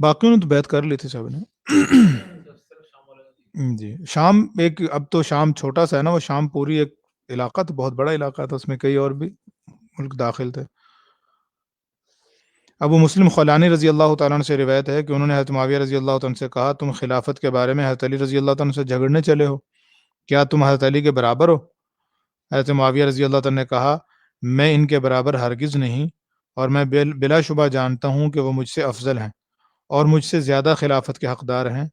باقیوں نے تو بیعت کر لی تھی سب نے. جی شام ایک، اب تو شام چھوٹا سا ہے نا، وہ شام پوری ایک علاقہ تو بہت بڑا علاقہ تھا، اس میں کئی اور بھی ملک داخل تھے. ابو مسلم خولانی رضی اللہ تعالیٰ عنہ سے روایت ہے کہ انہوں نے حضرت معاویہ رضی اللہ تعالیٰ عنہ سے کہا، تم خلافت کے بارے میں حضرت علی رضی اللہ تعالیٰ عنہ سے جھگڑنے چلے ہو، کیا تم حضرت علی کے برابر ہو؟ حضرت معاویہ رضی اللہ تعالیٰ نے کہا، میں ان کے برابر ہرگز نہیں، اور میں بلا شبہ جانتا ہوں کہ وہ مجھ سے افضل ہیں اور مجھ سے زیادہ خلافت کے حقدار ہیں،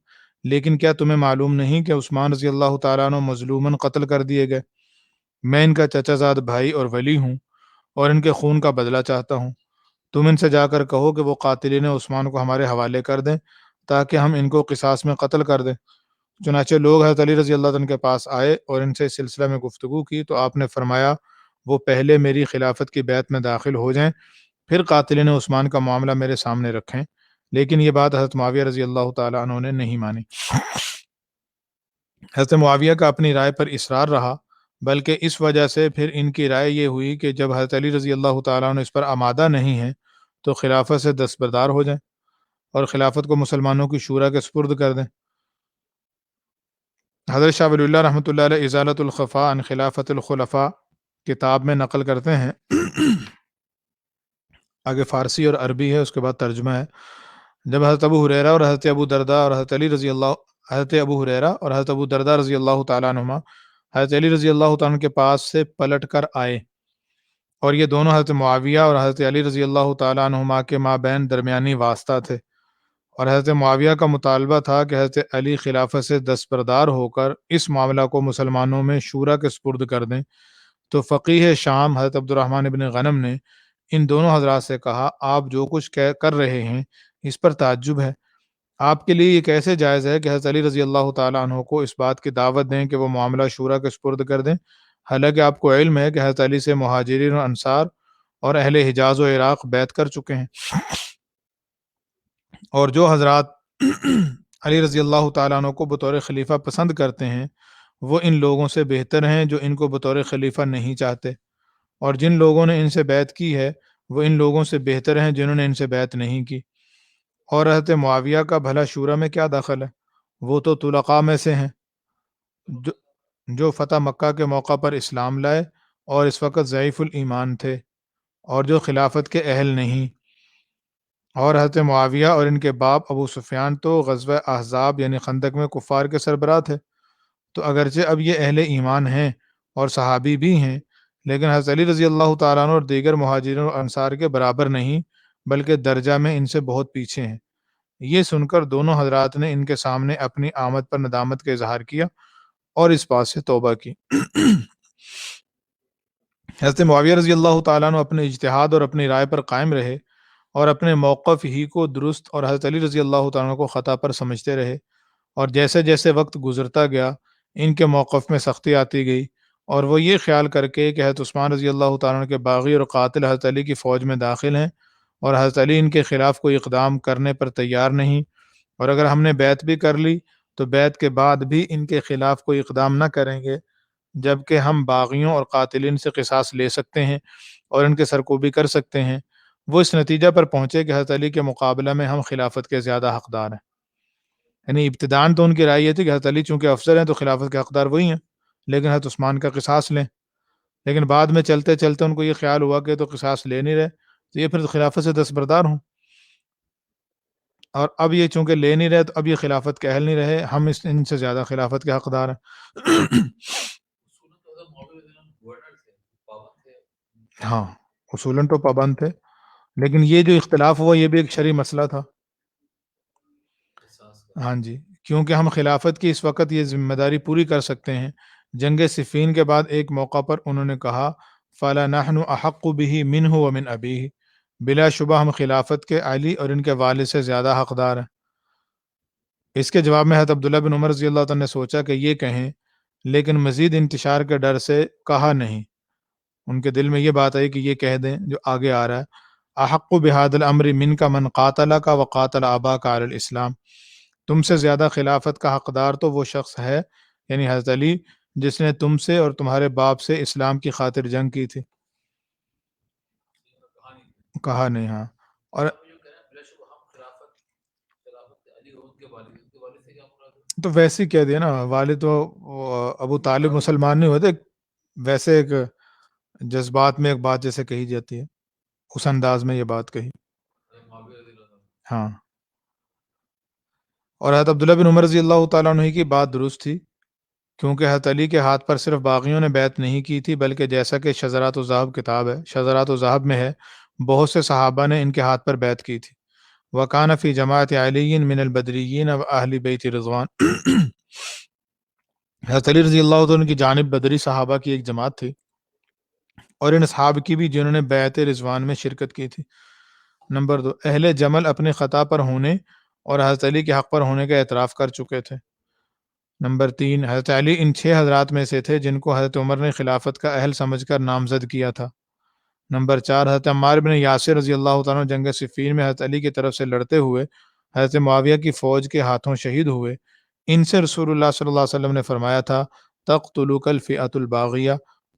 لیکن کیا تمہیں معلوم نہیں کہ عثمان رضی اللہ تعالیٰ عنہ مظلوماً قتل کر دیے گئے؟ میں ان کا چچا زاد بھائی اور ولی ہوں اور ان کے خون کا بدلہ چاہتا ہوں. تم ان سے جا کر کہو کہ وہ قاتلین عثمان کو ہمارے حوالے کر دیں تاکہ ہم ان کو قصاص میں قتل کر دیں. چنانچہ لوگ حضرت علی رضی اللہ عنہ کے پاس آئے اور ان سے اس سلسلہ میں گفتگو کی تو آپ نے فرمایا، وہ پہلے میری خلافت کی بیعت میں داخل ہو جائیں، پھر قاتلین عثمان کا معاملہ میرے سامنے رکھیں. لیکن یہ بات حضرت معاویہ رضی اللہ تعالیٰ عنہ نے نہیں مانی. حضرت معاویہ کا اپنی رائے پر اصرار رہا، بلکہ اس وجہ سے پھر ان کی رائے یہ ہوئی کہ جب حضرت علی رضی اللہ تعالیٰ عنہ اس پر آمادہ نہیں ہیں تو خلافت سے دستبردار ہو جائیں اور خلافت کو مسلمانوں کی شورا کے سپرد کر دیں. حضرت شاہ ولی اللہ رحمۃ اللہ علیہ ازالۃ الخفاء عن خلافت الخلفاء کتاب میں نقل کرتے ہیں، آگے فارسی اور عربی ہے، اس کے بعد ترجمہ ہے. جب حضرت ابو ہریرہ اور حضرت ابو درداء اور حضرت ابو ہریرہ اور حضرت ابو درداء رضی اللہ تعالیٰ عنہما حضرت علی رضی اللہ تعالیٰ عنہ کے پاس سے پلٹ کر آئے، اور یہ دونوں حضرت معاویہ اور حضرت علی رضی اللہ تعالیٰ عنہما کے مابین درمیانی واسطہ تھے، اور حضرت معاویہ کا مطالبہ تھا کہ حضرت علی خلافت سے دستبردار ہو کر اس معاملہ کو مسلمانوں میں شورا کے سپرد کر دیں. تو فقیہ شام حضرت عبد الرحمن ابن غنم نے ان دونوں حضرات سے کہا، آپ جو کچھ کر رہے ہیں اس پر تعجب ہے. آپ کے لیے یہ کیسے جائز ہے کہ حضرت علی رضی اللہ تعالیٰ عنہ کو اس بات کی دعوت دیں کہ وہ معاملہ شورا کے سپرد کر دیں، حالانکہ آپ کو علم ہے کہ حضرت علی سے مہاجرین و انصار اور اہل حجاز و عراق بیعت کر چکے ہیں، اور جو حضرات علی رضی اللہ تعالیٰ عنہ کو بطور خلیفہ پسند کرتے ہیں وہ ان لوگوں سے بہتر ہیں جو ان کو بطور خلیفہ نہیں چاہتے، اور جن لوگوں نے ان سے بیعت کی ہے وہ ان لوگوں سے بہتر ہیں جنہوں نے ان سے بیعت نہیں کی. اور حضرت معاویہ کا بھلا شورا میں کیا دخل ہے؟ وہ تو طلقاء میں سے ہیں جو فتح مکہ کے موقع پر اسلام لائے اور اس وقت ضعیف الایمان تھے اور جو خلافت کے اہل نہیں. اور حضرت معاویہ اور ان کے باپ ابو سفیان تو غزوہ احزاب یعنی خندق میں کفار کے سربراہ تھے. تو اگرچہ اب یہ اہل ایمان ہیں اور صحابی بھی ہیں، لیکن حضرت علی رضی اللہ تعالیٰ عنہ اور دیگر مہاجرین اور انصار کے برابر نہیں، بلکہ درجہ میں ان سے بہت پیچھے ہیں. یہ سن کر دونوں حضرات نے ان کے سامنے اپنی آمد پر ندامت کا اظہار کیا اور اس بات سے توبہ کی. حضرت معاویہ رضی اللہ تعالیٰ عنہ اپنے اجتہاد اور اپنی رائے پر قائم رہے اور اپنے موقف ہی کو درست اور حضرت علی رضی اللہ تعالیٰ عنہ کو خطا پر سمجھتے رہے، اور جیسے جیسے وقت گزرتا گیا ان کے موقف میں سختی آتی گئی، اور وہ یہ خیال کر کے کہ حضرت عثمان رضی اللہ تعالیٰ عنہ کے باغی اور قاتل حضرت علی کی فوج میں داخل ہیں اور حضرت علی ان کے خلاف کوئی اقدام کرنے پر تیار نہیں، اور اگر ہم نے بیعت بھی کر لی تو بیعت کے بعد بھی ان کے خلاف کوئی اقدام نہ کریں گے، جبکہ ہم باغیوں اور قاتلین سے قصاص لے سکتے ہیں اور ان کے سرکوبی کر سکتے ہیں. وہ اس نتیجہ پر پہنچے کہ حضرت علی کے مقابلہ میں ہم خلافت کے زیادہ حقدار ہیں. یعنی ابتداً تو ان کی رائے یہ تھی کہ حضرت علی چونکہ افضل ہیں تو خلافت کے حقدار وہی ہیں، لیکن حضرت عثمان کا قصاص لیں. لیکن بعد میں چلتے چلتے ان کو یہ خیال ہوا کہ تو قصاص لے نہیں رہے تو یہ پھر خلافت سے دستبردار ہوں، اور اب یہ چونکہ لے نہیں رہے تو اب یہ خلافت کے اہل نہیں رہے، ہم ان سے زیادہ خلافت کے حقدار ہیں. ہاں اصولاً تو پابند تھے، لیکن یہ جو اختلاف ہوا یہ بھی ایک شرعی مسئلہ تھا. ہاں جی، کیونکہ ہم خلافت کی اس وقت یہ ذمہ داری پوری کر سکتے ہیں. جنگ صفین کے بعد ایک موقع پر انہوں نے کہا، فَلَا نَحْنُ أَحَقُّ بِهِ مِنْهُ وَمِنْ أَبِيهِ، بلا شبہ ہم خلافت کے علی اور ان کے والد سے زیادہ حقدار ہیں. اس کے جواب میں حضرت عبداللہ بن عمر رضی اللہ تعالیٰ نے سوچا کہ یہ کہیں، لیکن مزید انتشار کے ڈر سے کہا نہیں. ان کے دل میں یہ بات آئی کہ یہ کہہ دیں جو آگے آ رہا ہے، احق بہاد الامر من کا من قاتل کا وقاتل آبا کا علی الاسلام، تم سے زیادہ خلافت کا حقدار تو وہ شخص ہے، یعنی حضرت علی، جس نے تم سے اور تمہارے باپ سے اسلام کی خاطر جنگ کی تھی. کہا نہیں. ہاں. اور تو ویسے ہی کہہ دیا نا، والد تو ابو طالب مسلمان نہیں ہوتے، ویسے ایک جذبات میں ایک بات جیسے کہی جاتی ہے، اس انداز میں یہ بات کہی. ہاں. اور حضرت عبداللہ بن عمر رضی اللہ تعالیٰ عنہ کی بات درست تھی، کیونکہ حضرت علی کے ہاتھ پر صرف باغیوں نے بیعت نہیں کی تھی، بلکہ جیسا کہ شذرات و ذہب کتاب ہے، شذرات و ذہب میں ہے، بہت سے صحابہ نے ان کے ہاتھ پر بیعت کی تھی. وَكَانَ فِي جَمَاعَةِ عَلِيٍّ مِّنَ الْبَدْرِيِّينَ وَأَهْلِ بَيْتِ رضوان. حضرت علی رضی اللہ عنہ کی جانب بدری صحابہ کی ایک جماعت تھی، اور ان اصحاب کی بھی جنہوں نے بیعت رضوان میں شرکت کی تھی. نمبر 2، اہل جمل اپنے خطا پر ہونے اور حضرت علی کے حق پر ہونے کا اعتراف کر چکے تھے. نمبر 3، حضرت علی ان 6 حضرات میں سے تھے جن کو حضرت عمر نے خلافت کا اہل سمجھ کر نامزد کیا تھا. نمبر 4، حضرت عمار بن یاسر رضی اللہ تعالیٰ عنہ جنگ صفین میں حضرت علی کی طرف سے لڑتے ہوئے حضرت معاویہ کی فوج کے ہاتھوں شہید ہوئے. ان سے رسول اللہ صلی اللہ علیہ وسلم نے فرمایا تھا، تقتلک الفئۃ الباغیہ،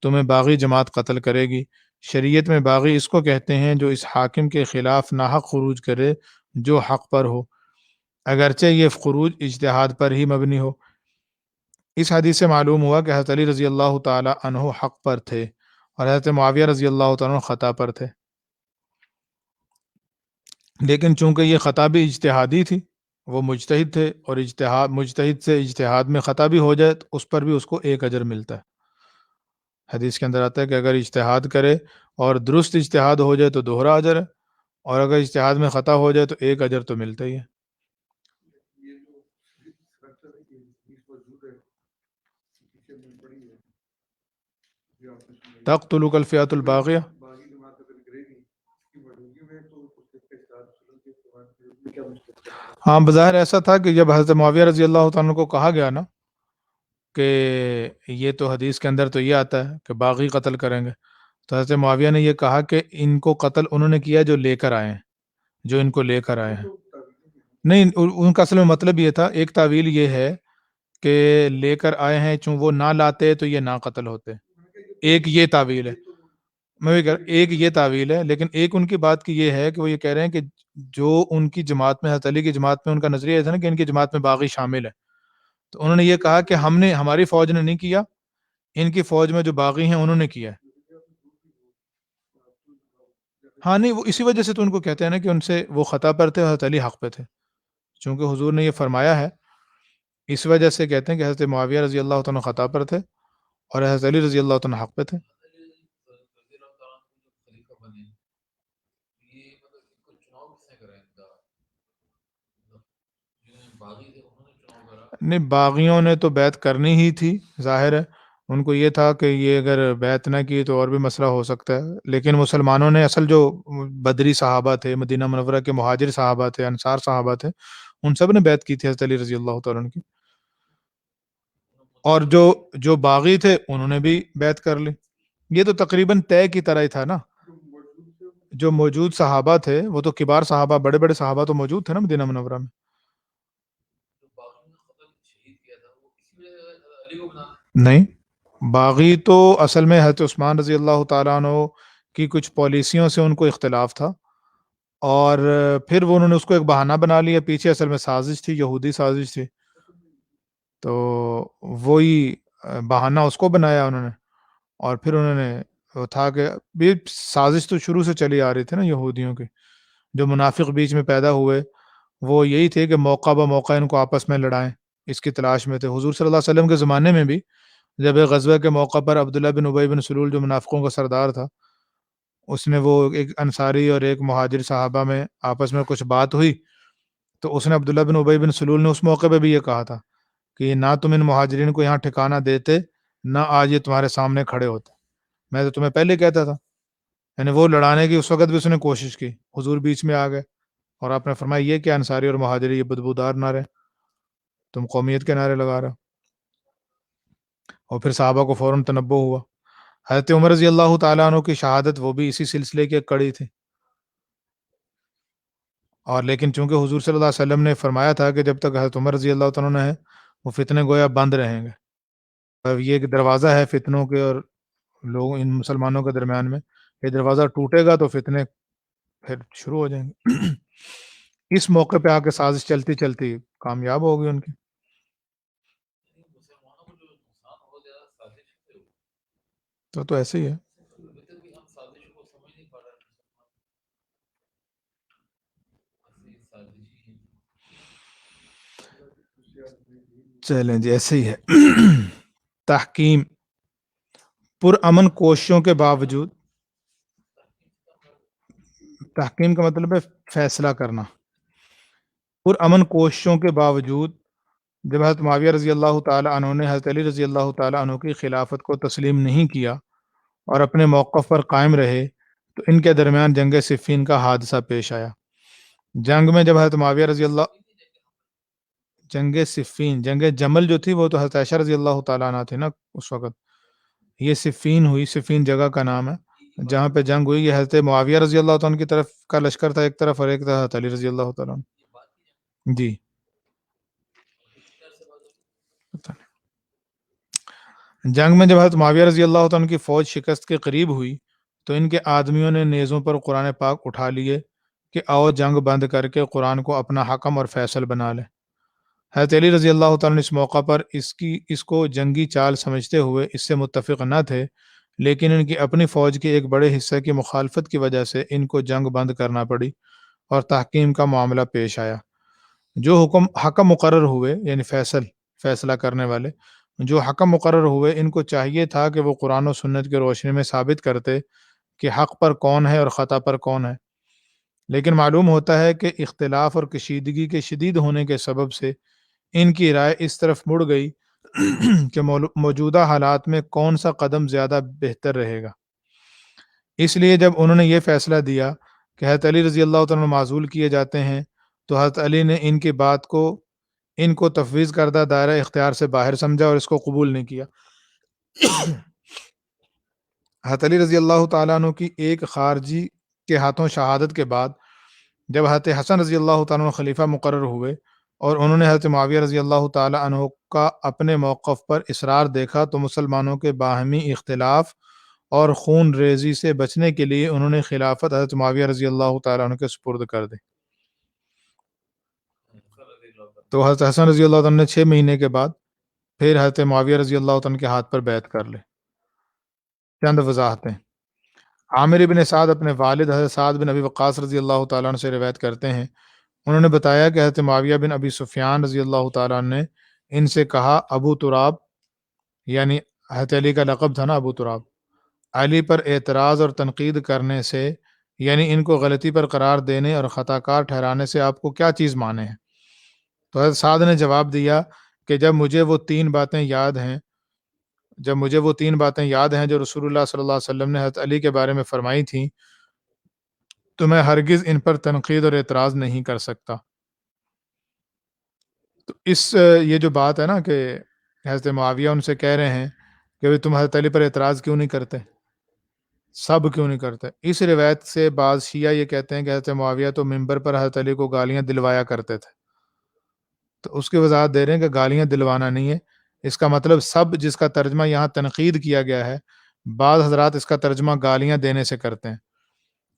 تمہیں باغی جماعت قتل کرے گی. شریعت میں باغی اس کو کہتے ہیں جو اس حاکم کے خلاف ناحق خروج کرے جو حق پر ہو، اگرچہ یہ خروج اجتہاد پر ہی مبنی ہو. اس حدیث سے معلوم ہوا کہ حضرت علی رضی اللہ تعالی عنہ حق پر تھے اور حضرت معاویہ رضی اللہ تعالیٰ عنہ خطا پر تھے. لیکن چونکہ یہ خطا بھی اجتہادی تھی، وہ مجتہد تھے، اور مجتہد سے اجتہاد میں خطا بھی ہو جائے تو اس پر بھی اس کو ایک اجر ملتا ہے. حدیث کے اندر آتا ہے کہ اگر اجتہاد کرے اور درست اجتہاد ہو جائے تو دوہرا اجر ہے، اور اگر اجتہاد میں خطا ہو جائے تو ایک اجر تو ملتا ہی ہے. تقتلک الفئۃ الباغیہ. ہاں، بظاہر ایسا تھا کہ جب حضرت معاویہ رضی اللہ تعالیٰ کو کہا گیا نا کہ یہ تو حدیث کے اندر تو یہ آتا ہے کہ باغی قتل کریں گے، تو حضرت معاویہ نے یہ کہا کہ ان کو قتل انہوں نے کیا جو لے کر آئے ہیں، جو ان کو لے کر آئے ہیں. نہیں، ان کا اصل میں مطلب یہ تھا، ایک تعویل یہ ہے کہ لے کر آئے ہیں، چون وہ نہ لاتے تو یہ نہ قتل ہوتے. ایک یہ تعویل ہے، ایک یہ تعویل ہے، لیکن ایک ان کی بات کی یہ ہے کہ وہ یہ کہہ رہے ہیں کہ جو ان کی جماعت میں، حضرت علی کی جماعت میں ان کا نظریہ یہ تھا نا کہ ان کی جماعت میں باغی شامل ہے، تو انہوں نے یہ کہا کہ ہماری فوج نے نہیں کیا، ان کی فوج میں جو باغی ہیں انہوں نے کیا ہے. ہاں، نہیں، وہ اسی وجہ سے تو ان کو کہتے ہیں نا کہ ان سے وہ خطا پر تھے، حضرت علی حق پہ تھے، چونکہ حضور نے یہ فرمایا ہے، اس وجہ سے کہتے ہیں کہ حضرت معاویہ رضی اللہ تعالیٰ خطا پر تھے اور حضرت علی رضی اللہ تعالیٰ حق پہ تھے. نہیں، باغیوں نے تو بیعت کرنی ہی تھی، ظاہر ہے ان کو یہ تھا کہ یہ اگر بیعت نہ کی تو اور بھی مسئلہ ہو سکتا ہے، لیکن مسلمانوں نے اصل جو بدری صحابہ تھے، مدینہ منورہ کے مہاجر صحابہ تھے، انصار صحابہ تھے، ان سب نے بیعت کی تھی حضرت علی رضی اللہ تعالیٰ عنہ کی، اور جو باغی تھے انہوں نے بھی بیعت کر لی. یہ تو تقریباً طے کی طرح ہی تھا نا، جو موجود صحابہ تھے وہ تو کبار صحابہ، بڑے بڑے صحابہ تو موجود تھے نا مدینہ منورہ میں. نہیں، باغی تو اصل میں حضرت عثمان رضی اللہ تعالیٰ عنہ کی کچھ پالیسیوں سے ان کو اختلاف تھا، اور پھر انہوں نے اس کو ایک بہانہ بنا لیا، پیچھے اصل میں سازش تھی، یہودی سازش تھی، تو وہی بہانہ اس کو بنایا انہوں نے، اور پھر انہوں نے وہ تھا کہ بھی سازش تو شروع سے چلی آ رہی تھی نا یہودیوں کی، جو منافق بیچ میں پیدا ہوئے وہ یہی تھے کہ موقع بہ موقع ان کو آپس میں لڑائیں، اس کی تلاش میں تھے. حضور صلی اللہ علیہ وسلم کے زمانے میں بھی جب ایک غزوہ کے موقع پر عبداللہ بن ابی بن سلول جو منافقوں کا سردار تھا، اس نے وہ ایک انصاری اور ایک مہاجر صحابہ میں آپس میں کچھ بات ہوئی، تو اس نے عبداللہ بن ابی بن سلول نے اس موقع پہ بھی یہ کہا تھا کہ نہ تم ان مہاجرین کو یہاں ٹھکانہ دیتے، نہ آج یہ تمہارے سامنے کھڑے ہوتے، میں تو تمہیں پہلے کہتا تھا. یعنی وہ لڑانے کی اس وقت بھی اس نے کوشش کی، حضور بیچ میں آ گئے اور آپ نے فرمایا یہ کہ انصاری اور مہاجری یہ بدبودار نعرے، تم قومیت کے نعرے لگا رہے ہو، اور پھر صحابہ کو فوراً تنبہ ہوا. حضرت عمر رضی اللہ تعالیٰ عنہ کی شہادت وہ بھی اسی سلسلے کی ایک کڑی تھی، اور لیکن چونکہ حضور صلی اللہ علیہ وسلم نے فرمایا تھا کہ جب تک حضرت عمر رضی اللہ تعالیٰ عنہ ہے وہ فتنے گویا بند رہیں گے. اب یہ ایک دروازہ ہے فتنوں کے اور لوگوں ان مسلمانوں کے درمیان میں، یہ دروازہ ٹوٹے گا تو فتنے پھر شروع ہو جائیں گے. اس موقع پہ آ کے سازش چلتی چلتی کامیاب ہو گئی ان کی. تو ایسے ہی ہے. چلیں جی ایسے ہی ہے. تحکیم پرامن کوششوں کے باوجود، تحکیم کا مطلب ہے فیصلہ کرنا، پرامن کوششوں کے باوجود جب حضرت معاویہ رضی اللہ تعالی عنہ نے حضرت علی رضی اللہ تعالی عنہ کی خلافت کو تسلیم نہیں کیا اور اپنے موقف پر قائم رہے تو ان کے درمیان جنگ صفین کا حادثہ پیش آیا. جنگ میں جب حضرت معاویہ رضی اللہ، جنگ صفین، جنگ جمل جو تھی وہ تو حضرت عائشہ رضی اللہ تعالیٰ عنہ تھی نا اس وقت. یہ صفین ہوئی، صفین جگہ کا نام ہے جہاں پہ جنگ ہوئی. یہ حضرت معاویہ رضی اللہ تعالیٰ عنہ کی طرف کا لشکر تھا ایک طرف، اور ایک طرف حضرت علی رضی اللہ تعالیٰ عنہ. جی جنگ میں جب حضرت معاویہ رضی اللہ تعالیٰ عنہ کی فوج شکست کے قریب ہوئی تو ان کے آدمیوں نے نیزوں پر قرآن پاک اٹھا لیے کہ آؤ جنگ بند کر کے قرآن کو اپنا حکم اور فیصل بنا لیں. حضرت علی رضی اللہ تعالیٰ عنہ اس موقع پر اس کو جنگی چال سمجھتے ہوئے اس سے متفق نہ تھے، لیکن ان کی اپنی فوج کے ایک بڑے حصے کی مخالفت کی وجہ سے ان کو جنگ بند کرنا پڑی اور تحکیم کا معاملہ پیش آیا. جو حکم مقرر ہوئے، یعنی فیصلہ کرنے والے جو حکم مقرر ہوئے، ان کو چاہیے تھا کہ وہ قرآن و سنت کی روشنی میں ثابت کرتے کہ حق پر کون ہے اور خطا پر کون ہے. لیکن معلوم ہوتا ہے کہ اختلاف اور کشیدگی کے شدید ہونے کے سبب سے ان کی رائے اس طرف مڑ گئی کہ موجودہ حالات میں کون سا قدم زیادہ بہتر رہے گا. اس لیے جب انہوں نے یہ فیصلہ دیا کہ حضرت علی رضی اللہ تعالیٰ معزول کیے جاتے ہیں تو حضرت علی نے ان کی بات کو، ان کو تفویض کردہ دائرہ اختیار سے باہر سمجھا اور اس کو قبول نہیں کیا. حضرت علی رضی اللہ تعالیٰ عنہ کی ایک خارجی کے ہاتھوں شہادت کے بعد جب حضرت حسن رضی اللہ تعالیٰ عنہ خلیفہ مقرر ہوئے اور انہوں نے حضرت معاویہ رضی اللہ تعالیٰ عنہ کا اپنے موقف پر اصرار دیکھا تو مسلمانوں کے باہمی اختلاف اور خون ریزی سے بچنے کے لیے انہوں نے خلافت حضرت معاویہ رضی اللہ تعالیٰ عنہ کے سپرد کر دی. تو حضرت حسن رضی اللہ عنہ نے 6 مہینے کے بعد پھر حضرت معاویہ رضی اللہ عنہ کے ہاتھ پر بیعت کر لی. چند وضاحتیں. عامر بن سعد اپنے والد حضرت سعد بن ابی وقاص رضی اللہ تعالیٰ عنہ سے روایت کرتے ہیں، انہوں نے بتایا کہ حضرت معاویہ بن ابی سفیان رضی اللہ تعالیٰ عنہ نے ان سے کہا، ابو تراب، یعنی حضرت علی کا لقب تھا نا ابو تراب، علی پر اعتراض اور تنقید کرنے سے، یعنی ان کو غلطی پر قرار دینے اور خطا کار ٹھہرانے سے آپ کو کیا چیز مانے ہیں؟ تو حضرت سعد نے جواب دیا کہ جب مجھے وہ تین باتیں یاد ہیں جو رسول اللہ صلی اللہ علیہ وسلم نے حضرت علی کے بارے میں فرمائی تھیں تو میں ہرگز ان پر تنقید اور اعتراض نہیں کر سکتا. تو یہ جو بات ہے نا کہ حضرت معاویہ ان سے کہہ رہے ہیں کہ تم حضرت علی پر اعتراض کیوں نہیں کرتے، سب کیوں نہیں کرتے. اس روایت سے بعض شیعہ یہ کہتے ہیں کہ حضرت معاویہ تو ممبر پر حضرت علی کو گالیاں دلوایا کرتے تھے. تو اس کی وضاحت دے رہے ہیں کہ گالیاں دلوانا نہیں ہے، اس کا مطلب سب جس کا ترجمہ یہاں تنقید کیا گیا ہے، بعض حضرات اس کا ترجمہ گالیاں دینے سے کرتے ہیں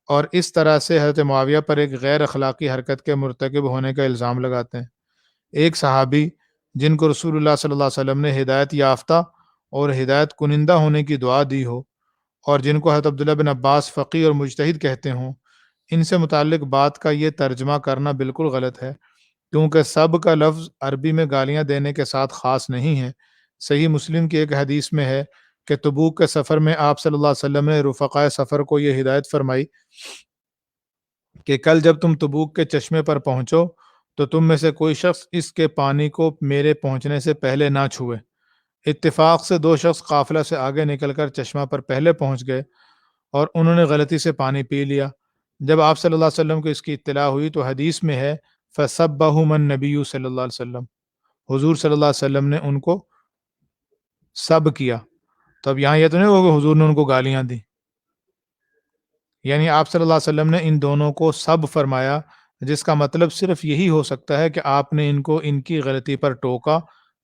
اور اس طرح سے حضرت معاویہ پر ایک غیر اخلاقی حرکت کے مرتکب ہونے کا الزام لگاتے ہیں. ایک صحابی جن کو رسول اللہ صلی اللہ علیہ وسلم نے ہدایت یافتہ اور ہدایت کنندہ ہونے کی دعا دی ہو اور جن کو حضرت عبداللہ بن عباس فقیہ اور مجتہد کہتے ہوں، ان سے متعلق بات کا یہ ترجمہ کرنا بالکل غلط ہے، کیونکہ سب کا لفظ عربی میں گالیاں دینے کے ساتھ خاص نہیں ہے. صحیح مسلم کی ایک حدیث میں ہے کہ تبوک کے سفر میں آپ صلی اللہ علیہ وسلم نے رفقائے سفر کو یہ ہدایت فرمائی کہ کل جب تم تبوک کے چشمے پر پہنچو تو تم میں سے کوئی شخص اس کے پانی کو میرے پہنچنے سے پہلے نہ چھوئے. اتفاق سے 2 شخص قافلہ سے آگے نکل کر چشمہ پر پہلے پہنچ گئے اور انہوں نے غلطی سے پانی پی لیا. جب آپ صلی اللہ علیہ وسلم کو اس کی اطلاع ہوئی تو حدیث میں ہے فَسَبَّهُمَ النَّبِيُّ صلی اللہ علیہ وسلم، حضور صلی اللہ علیہ وسلم نے ان کو سب کیا. تو اب یہاں یہ تو نہیں ہوگا کہ حضور نے ان کو گالیاں دی، یعنی آپ صلی اللہ علیہ وسلم نے ان دونوں کو سب فرمایا، جس کا مطلب صرف یہی ہو سکتا ہے کہ آپ نے ان کو ان کی غلطی پر ٹوکا،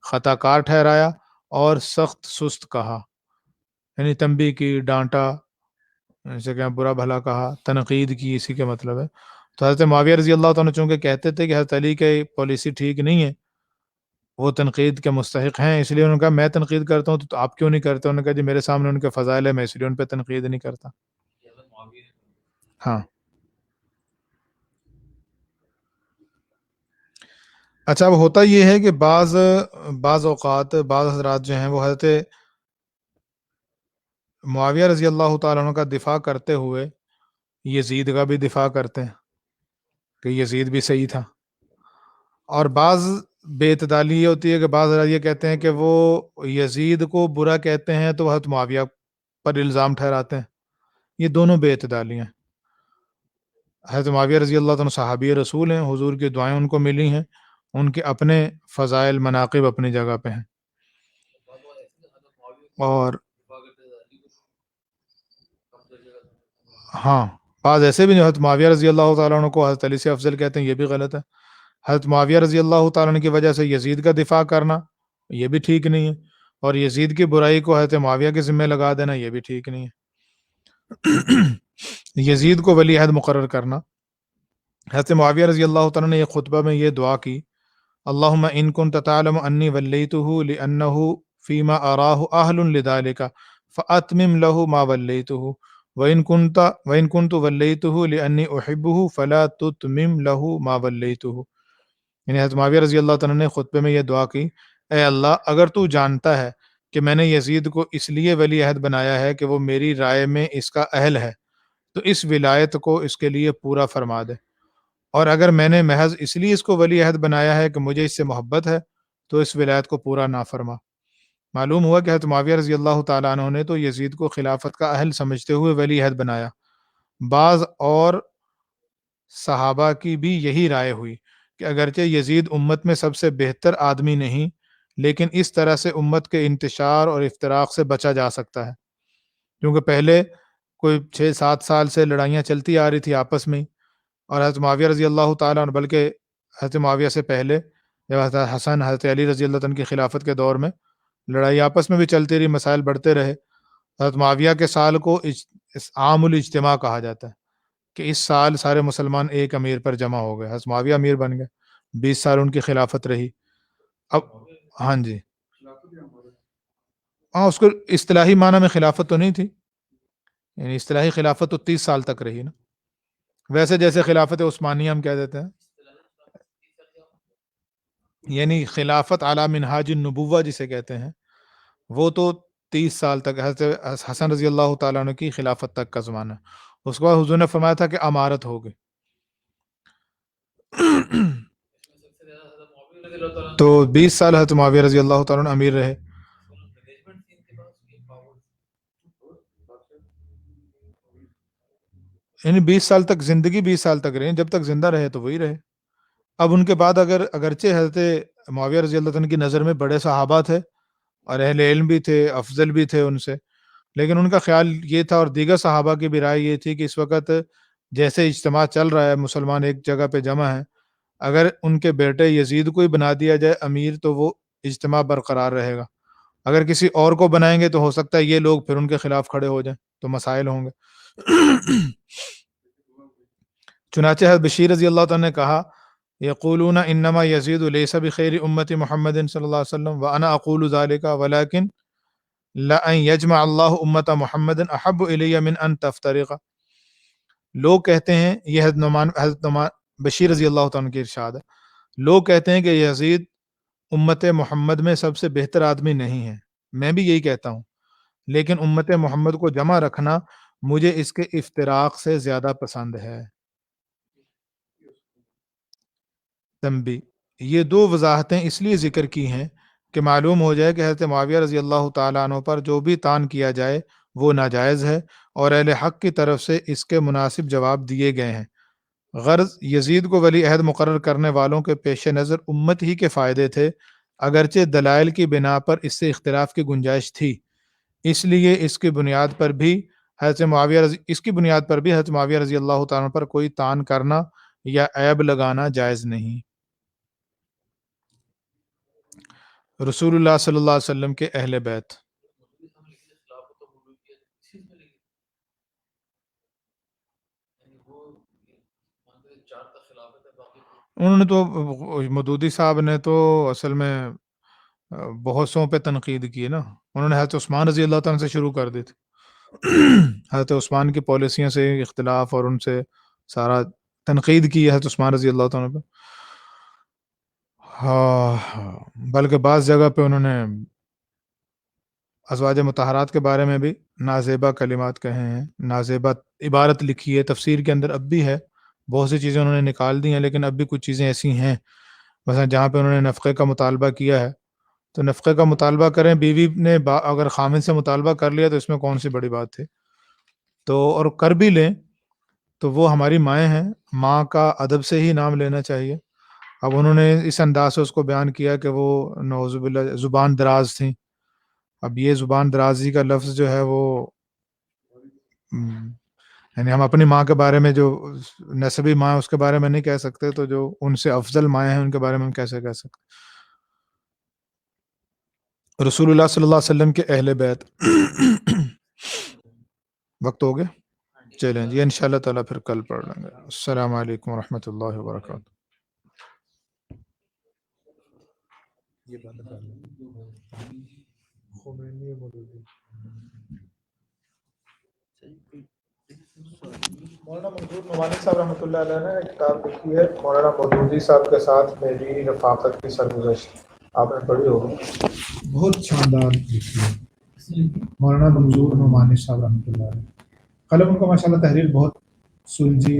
خطا کار ٹھہرایا اور سخت سست کہا، یعنی تنبیہ کی، ڈانٹا، جیسے کہ برا بھلا کہا، تنقید کی، اسی کا مطلب ہے. تو حضرت معاویہ رضی اللہ تعالیٰ عنہ چونکہ کہتے تھے کہ حضرت علی کی پالیسی ٹھیک نہیں ہے، وہ تنقید کے مستحق ہیں، اس لیے انہوں نے کہا میں تنقید کرتا ہوں تو آپ کیوں نہیں کرتے؟ انہوں نے کہا جی میرے سامنے ان کے فضائل ہے، میں اس لیے ان پہ تنقید نہیں کرتا. ہاں. اچھا، اب ہوتا یہ ہے کہ بعض اوقات بعض حضرات جو ہیں وہ حضرت معاویہ رضی اللہ تعالیٰ عنہ کا دفاع کرتے ہوئے یزید کا بھی دفاع کرتے ہیں کہ یزید بھی صحیح تھا. اور بعض بے اعتدالی یہ ہوتی ہے کہ بعض حضرات یہ کہتے ہیں کہ وہ یزید کو برا کہتے ہیں تو حضرت معاویہ پر الزام ٹھہراتے ہیں. یہ دونوں بے اعتدالی ہیں. حضرت معاویہ رضی اللہ عنہ صحابی رسول ہیں، حضور کی دعائیں ان کو ملی ہیں، ان کے اپنے فضائل مناقب اپنی جگہ پہ ہیں. اور ہاں، بعض ایسے بھی جو حضرت معاویہ رضی اللہ تعالیٰ عنہ کو حضرت علی سے افضل کہتے ہیں، یہ بھی غلط ہے. حضرت معاویہ رضی اللہ تعالیٰ عنہ کی وجہ سے یزید کا دفاع کرنا یہ بھی ٹھیک نہیں ہے، اور یزید کی برائی کو حضرت معاویہ کے ذمہ لگا دینا یہ بھی ٹھیک نہیں ہے. یزید کو ولی عہد مقرر کرنا. حضرت معاویہ رضی اللہ تعالیٰ نے یہ خطبہ میں یہ دعا کی، اللہم ان کنت تعلم انی ولیتہ لانہ فیما اراہ اہل لذالک فاتمم لہ ما ولیتہ وَإِن كُنْتُ وَلَّيْتُهُ لِأَنِّي أُحِبُّهُ فَلَا تُتْمِمْ لَهُ مَا وَلَّيْتُهُ. یعنی حضرت معاویہ رضی اللہ تعالیٰ نے خطبے میں یہ دعا کی، اے اللہ اگر تو جانتا ہے کہ میں نے یزید کو اس لیے ولی عہد بنایا ہے کہ وہ میری رائے میں اس کا اہل ہے، تو اس ولایت کو اس کے لیے پورا فرما دے، اور اگر میں نے محض اس لیے اس کو ولی عہد بنایا ہے کہ مجھے اس سے محبت ہے تو اس ولایت کو پورا نہ فرما. معلوم ہوا کہ حضرت معاویہ رضی اللہ تعالیٰ عنہ نے تو یزید کو خلافت کا اہل سمجھتے ہوئے ولی عہد بنایا. بعض اور صحابہ کی بھی یہی رائے ہوئی کہ اگرچہ یزید امت میں سب سے بہتر آدمی نہیں، لیکن اس طرح سے امت کے انتشار اور افتراق سے بچا جا سکتا ہے، کیونکہ پہلے کوئی 6-7 سال سے لڑائیاں چلتی آ رہی تھی آپس میں، اور حضرت معاویہ رضی اللہ تعالیٰ عنہ بلکہ حضرت معاویہ سے پہلے جب حضرت حسن حضرت علی رضی اللہ عنہ کی خلافت کے دور میں لڑائی آپس میں بھی چلتی رہی، مسائل بڑھتے رہے. حضرت معاویہ کے سال کو عام الاجتماع کہا جاتا ہے کہ اس سال سارے مسلمان ایک امیر پر جمع ہو گئے، حضرت معاویہ امیر بن گئے، 20 سال ان کی خلافت رہی. اب ہاں جی، ہاں اس کو اصطلاحی معنی میں خلافت تو نہیں تھی، یعنی اصطلاحی خلافت تو 30 سال تک رہی نا، ویسے جیسے خلافت عثمانیہ ہم کہہ دیتے ہیں، یعنی خلافت علی منہاج النبوہ جسے کہتے ہیں، وہ تو 30 سال تک حضرت حسن رضی اللہ تعالیٰ عنہ کی خلافت تک کا زمانہ. اس کے بعد حضور نے فرمایا تھا کہ امارت ہو گئی. تو 20 سال حضرت معاویہ رضی اللہ تعالیٰ عنہ امیر رہے. یعنی 20 سال تک زندگی 20 سال تک رہے، جب تک زندہ رہے تو وہی رہے. اب ان کے بعد اگرچہ حضرت معاویہ رضی اللہ عنہ کی نظر میں بڑے صحابہ تھے اور اہل علم بھی تھے، افضل بھی تھے ان سے، لیکن ان کا خیال یہ تھا اور دیگر صحابہ کی بھی رائے یہ تھی کہ اس وقت جیسے اجتماع چل رہا ہے، مسلمان ایک جگہ پہ جمع ہیں، اگر ان کے بیٹے یزید کو ہی بنا دیا جائے امیر تو وہ اجتماع برقرار رہے گا، اگر کسی اور کو بنائیں گے تو ہو سکتا ہے یہ لوگ پھر ان کے خلاف کھڑے ہو جائیں تو مسائل ہوں گے. چنانچہ حضرت بشیر رضی اللہ تعالیٰ نے کہا، یقولون انما یزید لیس بخیر امت محمد صلی اللہ علیہ وسلم وانا اقول ذلك ولكن لأن یجمع اللہ امت محمد احب الی من ان تفترق. لوگ کہتے ہیں، یہ حضرت نعمان بشیر رضی اللہ تعالیٰ کی ارشاد ہے، لوگ کہتے ہیں کہ یزید امت محمد میں سب سے بہتر آدمی نہیں ہے، میں بھی یہی کہتا ہوں، لیکن امت محمد کو جمع رکھنا مجھے اس کے افتراق سے زیادہ پسند ہے. تنبیہ: یہ دو وضاحتیں اس لیے ذکر کی ہیں کہ معلوم ہو جائے کہ حضرت معاویہ رضی اللہ تعالیٰ عنہ پر جو بھی طعن کیا جائے وہ ناجائز ہے اور اہل حق کی طرف سے اس کے مناسب جواب دیے گئے ہیں. غرض یزید کو ولی عہد مقرر کرنے والوں کے پیش نظر امت ہی کے فائدے تھے، اگرچہ دلائل کی بنا پر اس سے اختلاف کی گنجائش تھی، اس لیے اس کی بنیاد پر بھی حضرت معاویہ رضی اللہ تعالیٰ پر کوئی طعن کرنا یا عیب لگانا جائز نہیں. رسول اللہ صلی اللہ علیہ وسلم کے اہل بیت. انہوں نے تو مودودی صاحب نے تو اصل میں بہت سو پہ تنقید کی ہے نا. انہوں نے حضرت عثمان رضی اللہ تعالیٰ سے شروع کر دی تھی. حضرت عثمان کی پالیسیوں سے اختلاف اور ان سے سارا تنقید کی ہے حضرت عثمان رضی اللہ تعالیٰ پہ. ہاں بلکہ بعض جگہ پہ انہوں نے ازواج مطہرات کے بارے میں بھی نازیبا کلمات کہے ہیں، نازیبا عبارت لکھی ہے تفسیر کے اندر، اب بھی ہے. بہت سی چیزیں انہوں نے نکال دی ہیں، لیکن اب بھی کچھ چیزیں ایسی ہیں مثلا جہاں پہ انہوں نے نفقے کا مطالبہ کیا ہے تو نفقے کا مطالبہ کریں. بیوی نے اگر خامن سے مطالبہ کر لیا تو اس میں کون سی بڑی بات تھی. تو اور کر بھی لیں تو وہ ہماری مائیں ہیں، ماں کا ادب سے ہی نام لینا چاہیے. اب انہوں نے اس انداز سے اس کو بیان کیا کہ وہ نعوذ باللہ زبان دراز تھیں. اب یہ زبان درازی کا لفظ جو ہے وہ یعنی ہم اپنی ماں کے بارے میں جو نسبی ماں اس کے بارے میں نہیں کہہ سکتے، تو جو ان سے افضل مائیں ہیں ان کے بارے میں ہم کیسے کہہ سکتے. رسول اللہ صلی اللہ علیہ وسلم کے اہل بیت. وقت ہو گیا، چلیں جی انشاءاللہ تعالیٰ پھر کل پڑھ لیں گے. السلام علیکم ورحمۃ اللہ وبرکاتہ. یہ بات کر لیں خمینی مودودی. مولانا منظور نعمانی صاحب رحمۃ اللہ علیہ نے ایک کتاب لکھی ہے مولانا مودودی صاحب کے ساتھ میری رفاقت کی سرگزشت، آپ نے پڑھی ہوگی، بہت شاندار لکھی ہے مولانا منظور نعمانی صاحب رحمۃ اللہ علیہ. قلم ان کا ماشاء اللہ تحریر بہت سلجھی